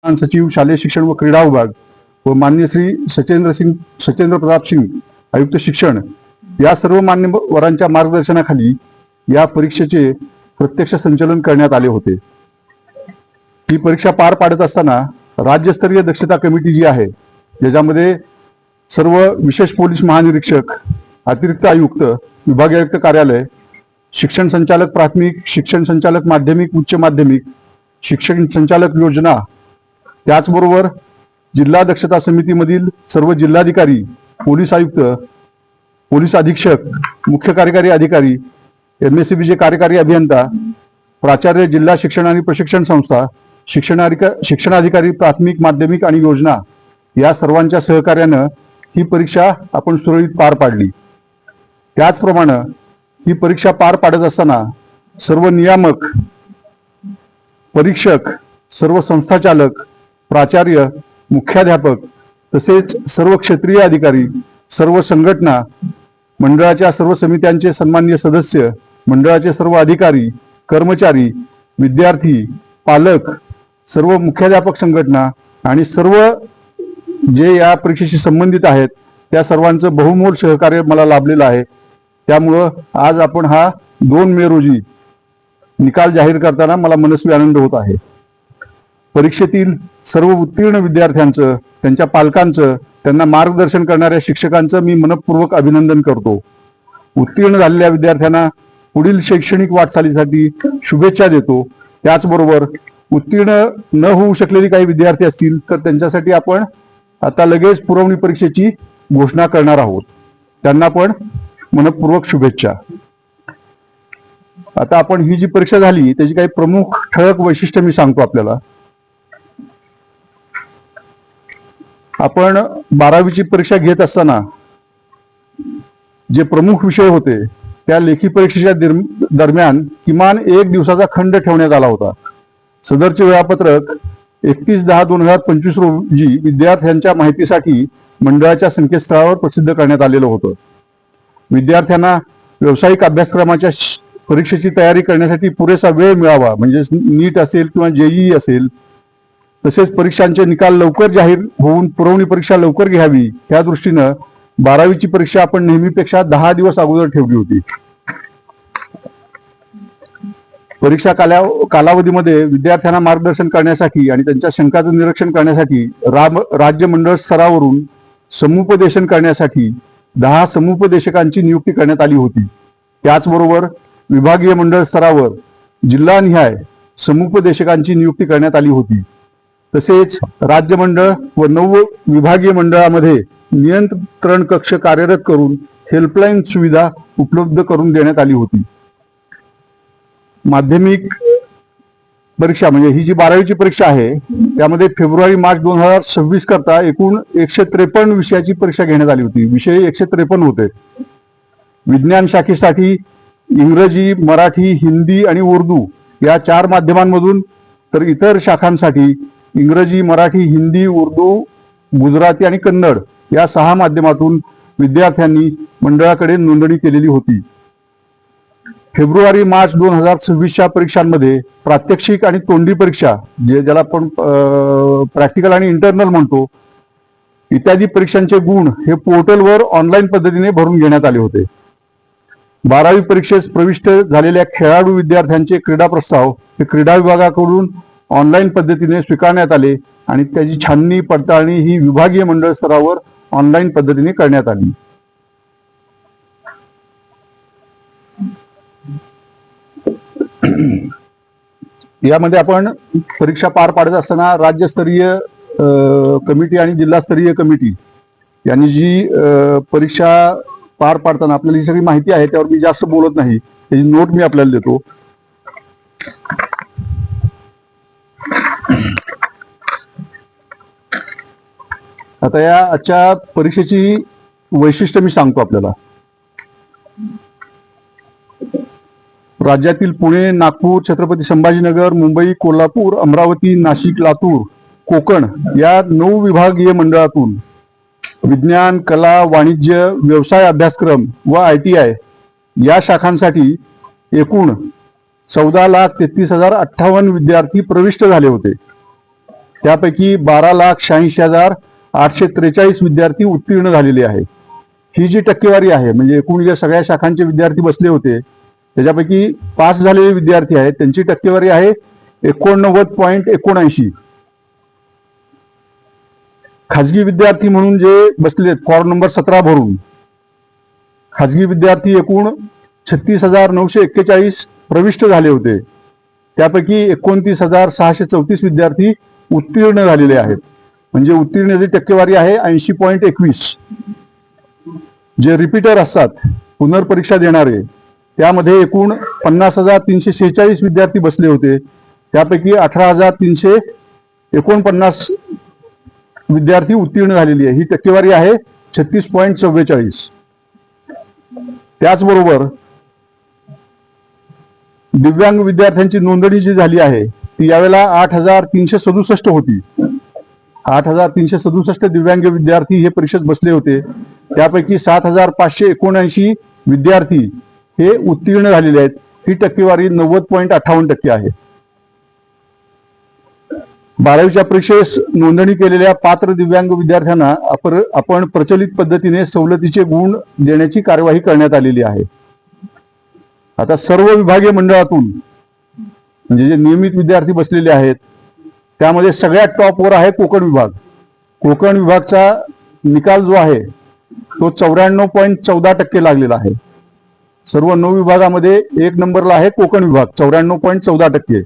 सचिव शालेय शिक्षण व क्रीडा विभाग व मान्य श्री सचेंद्र प्रताप सिंग आयुक्त शिक्षण या सर्व मान्यवरांच्या मार्गदर्शनाखाली या परीक्षेचे प्रत्यक्ष संचालन करण्यात आले होते। ही परीक्षा पार पाडत असताना राज्यस्तरीय दक्षता कमिटी जी आहे, ज्याच्यामध्ये सर्व विशेष पोलीस महानिरीक्षक, अतिरिक्त आयुक्त, विभागीय आयुक्त कार्यालय, शिक्षण संचालक प्राथमिक, शिक्षण संचालक माध्यमिक, उच्च माध्यमिक, शिक्षण संचालक योजना, त्याचबरोबर जिल्हा दक्षता समितीमधील सर्व जिल्हाधिकारी, पोलीस आयुक्त, पोलीस अधीक्षक, मुख्य कार्यकारी अधिकारी, MSCBचे कार्यकारी अभियंता, प्राचार्य, जिल्हा शिक्षण आणि प्रशिक्षण संस्था, शिक्षणाधिकारी प्राथमिक, माध्यमिक आणि योजना या सर्वांच्या सहकार्यानं ही परीक्षा आपण सुरळीत पार पाडली। त्याचप्रमाणे ही परीक्षा पार पाडत असताना सर्व नियामक, परीक्षक, सर्व संस्थाचालक, प्राचार्य, मुख्याध्यापक तसेच सर्व क्षेत्रीय अधिकारी, सर्व संघटना, मंडळाच्या सर्व समित्यांचे सन्माननीय सदस्य, मंडळाचे सर्व अधिकारी, कर्मचारी, विद्यार्थी, पालक, सर्व मुख्याध्यापक संघटना आणि सर्व जे या परीक्षेशी संबंधित आहेत त्या सर्वांचं बहुमोल सहकार्य मला लाभलेलं आहे। त्यामुळं आज आपण हा 2 मे रोजी निकाल जाहीर करताना मला मनस्वी आनंद होत आहे। परीक्षेतील सर्व उत्तीर्ण विद्यार्थ्यांचं, त्यांच्या पालकांचं, त्यांना मार्गदर्शन करणाऱ्या शिक्षकांचं मी मनपूर्वक अभिनंदन करतो। उत्तीर्ण झालेल्या विद्यार्थ्यांना पुढील शैक्षणिक वाटचालीसाठी शुभेच्छा देतो। त्याचबरोबर उत्तीर्ण न होऊ शकलेले काही विद्यार्थी असतील तर त्यांच्यासाठी आपण आता लगेच पुरवणी परीक्षेची घोषणा करणार आहोत, त्यांना पण मनपूर्वक शुभेच्छा। आता आपण ही जी परीक्षा झाली त्याची काही प्रमुख ठळक वैशिष्ट्य मी सांगतो आपल्याला। आपण 12वीची परीक्षा घेत असताना जे प्रमुख विषय होते त्या लेखी परीक्षेच्या दरम्यान किमान 1 दिवसाचा खंड ठेवण्यात आला होता। सदरचे वेळापत्रक 31/10/2025 रोजी विद्यार्थ्यांच्या माहितीसाठी मंडळाच्या संकेतस्थळावर प्रसिद्ध करण्यात आलेलं होतं। विद्यार्थ्यांना व्यावसायिक अभ्यासक्रमाच्या परीक्षेची तयारी करण्यासाठी पुरेसा वेळ मिळावा, म्हणजे नीट असेल किंवा JEE असेल, तसेच परीक्षांचे निकाल लवकर जाहीर होऊन पुरवणी परीक्षा लवकर घ्यावी या दृष्टीनं 12वीची परीक्षा आपण नेहमीपेक्षा 10 दिवस अगोदर ठेवली होती। परीक्षा कालावधीमध्ये विद्यार्थ्यांना मार्गदर्शन करण्यासाठी आणि त्यांच्या शंकांचं निरीक्षण करण्यासाठी राज्य मंडळ स्तरावरून समुपदेशन करण्यासाठी 10 समुपदेशकांची नियुक्ती करण्यात आली होती। त्याचबरोबर विभागीय मंडळ स्तरावर जिल्हानिहाय समुपदेशकांची नियुक्ती करण्यात आली होती। तसेच राज्य मंडळ व 9 विभागीय मंडळामध्ये नियंत्रण कक्ष कार्यरत करून हेल्पलाईन सुविधा उपलब्ध करून देण्यात आली होती। माध्यमिक परीक्षा म्हणजे ही जी 12वीची परीक्षा आहे त्यामध्ये फेब्रुवारी-मार्च 2026 करता एकूण 153 विषयाची परीक्षा घेण्यात आली होती। विषय 153 होते। विज्ञान शाखेसाठी इंग्रजी, मराठी, हिंदी आणि उर्दू या 4 माध्यमांमधून, तर इतर शाखांसाठी इंग्रजी, मराठी, हिंदी, उर्दू, गुजराती आणि कन्नड या 6 माध्यमातून विद्यार्थ्यांनी मंडळाकडे नोंदणी केलेली होती। फेब्रुवारी-मार्च 2026च्या परीक्षांमध्ये प्रात्यक्षिक आणि तोंडी परीक्षा, ज्याला आपण प्रॅक्टिकल आणि इंटरनल म्हणतो, इत्यादी परीक्षांचे गुण हे पोर्टलवर ऑनलाईन पद्धतीने भरून घेण्यात आले होते। 12वी परीक्षेस प्रविष्ट झालेल्या खेळाडू विद्यार्थ्यांचे क्रीडा प्रस्ताव हे क्रीडा विभागाकडून ऑनलाईन पद्धतीने स्वीकारण्यात आले आणि त्याची छाननी पडताळणी ही विभागीय मंडळ स्तरावर ऑनलाईन पद्धतीने करण्यात आली। यामध्ये आपण परीक्षा पार पाडत असताना राज्यस्तरीय कमिटी आणि जिल्हास्तरीय कमिटी यांनी जी परीक्षा पार पाडताना आपल्याला ही सगळी माहिती आहे, त्यावर मी जास्त बोलत नाही, त्याची नोट मी आपल्याला देतो। आता या आजच्या परीक्षेची वैशिष्ट्य मी सांगतो आपल्याला। राज्यातील पुणे, नागपूर, छत्रपती संभाजीनगर, मुंबई, कोल्हापूर, अमरावती, नाशिक, लातूर, कोकण या 9 विभागीय मंडळातून विज्ञान, कला, वाणिज्य, व्यवसाय अभ्यासक्रम व ITI या शाखांसाठी एकूण 14,33,058 विद्यार्थी प्रविष्ट झाले होते। त्यापैकी 12,86,843 विद्यार्थी उत्तीर्ण झालेले आहे. ही जी टक्केवारी आहे म्हणजे एकूण जे सगळ्या शाखांचे विद्यार्थी बसले होते त्याच्यापैकी पास झालेले विद्यार्थी आहेत त्यांची टक्केवारी आहे 89.79. खाजगी विद्यार्थी म्हणून जे बसलेत फॉर्म नंबर 17 भरून, खाजगी विद्यार्थी एकूण 36,941 प्रविष्ट झाले होते. त्यापैकी 29,634 विद्यार्थी उत्तीर्ण झालेले आहेत. म्हणजे उत्तीर्णाची टक्केवारी आहे 80.21. जे रिपीटर असतात, पुनर्परीक्षा देणारे, त्यामध्ये एकूण 50,346 विद्यार्थी बसले होते. त्यापैकी 18,349 विद्यार्थी उत्तीर्ण झालेली आहे. ही टक्केवारी आहे 36.44. त्याचबरोबर दिव्यांग विद्यार्थ्यांची नोंदणी जी झाली आहे ती यावेळेला 8,367 होती. 8,367 दिव्यांग विद्यार्थी हे परीक्षेत बसले होते. त्यापैकी 7,579 विद्यार्थी हे उत्तीर्ण झालेले आहेत. ही टक्केवारी 90.58% आहे. 12वीच्या परीक्षेस नोंदणी केलेल्या पात्र दिव्यांग विद्यार्थ्यांना आपण प्रचलित पद्धतीने सवलतीचे गुण देण्याची कार्यवाही करण्यात आलेली आहे. आता सर्व विभागीय मंडळातून म्हणजे जे नियमित विद्यार्थी बसलेले आहेत त्यामध्ये सगळ्यात टॉपवर आहे कोकण विभाग. कोकण विभागचा निकाल जो आहे तो 94.14% लागलेला आहे. सर्व 9 विभागामध्ये 1 नंबरला आहे कोकण विभाग 94.14%.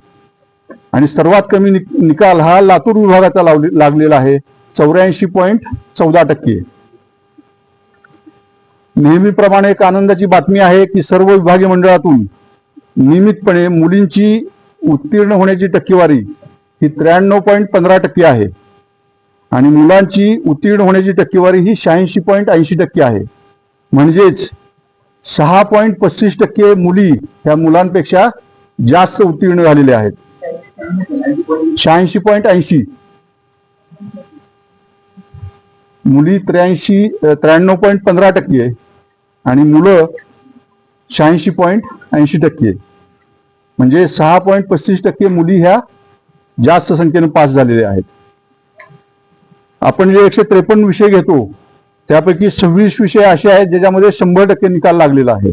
आणि सर्वात कमी निकाल हा लातूर विभागाचा लागलेला आहे 84.14%. नेहमीप्रमाणे एक आनंदाची बातमी आहे की सर्व विभागीय मंडळातून नियमितपणे मुलींची उत्तीर्ण होण्याची टक्केवारी ही 93.15% आहे आणि मुलांची उत्तीर्ण होण्याची टक्केवारी ही 86.80% आहे. म्हणजेच 6.35% मुली ह्या मुलांपेक्षा जास्त उत्तीर्ण झालेल्या आहेत. 86.80. मुली 93.15% आणि मुलं 86.80%. म्हणजे 6.35% मुली ह्या जास्त संख्येने पास झालेल्या आहेत. आपण जे 153 विषय घेतो त्यापैकी 26 विषय असे आहेत ज्याच्यामध्ये 100% निकाल लागलेला आहे.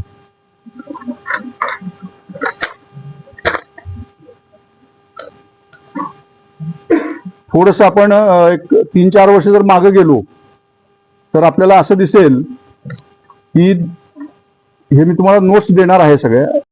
थोडस आपण एक 3-4 वर्ष जर मागे गेलो तर आपल्याला असं दिसेल की हे मी तुम्हाला नोट्स देणार आहे सगळ्या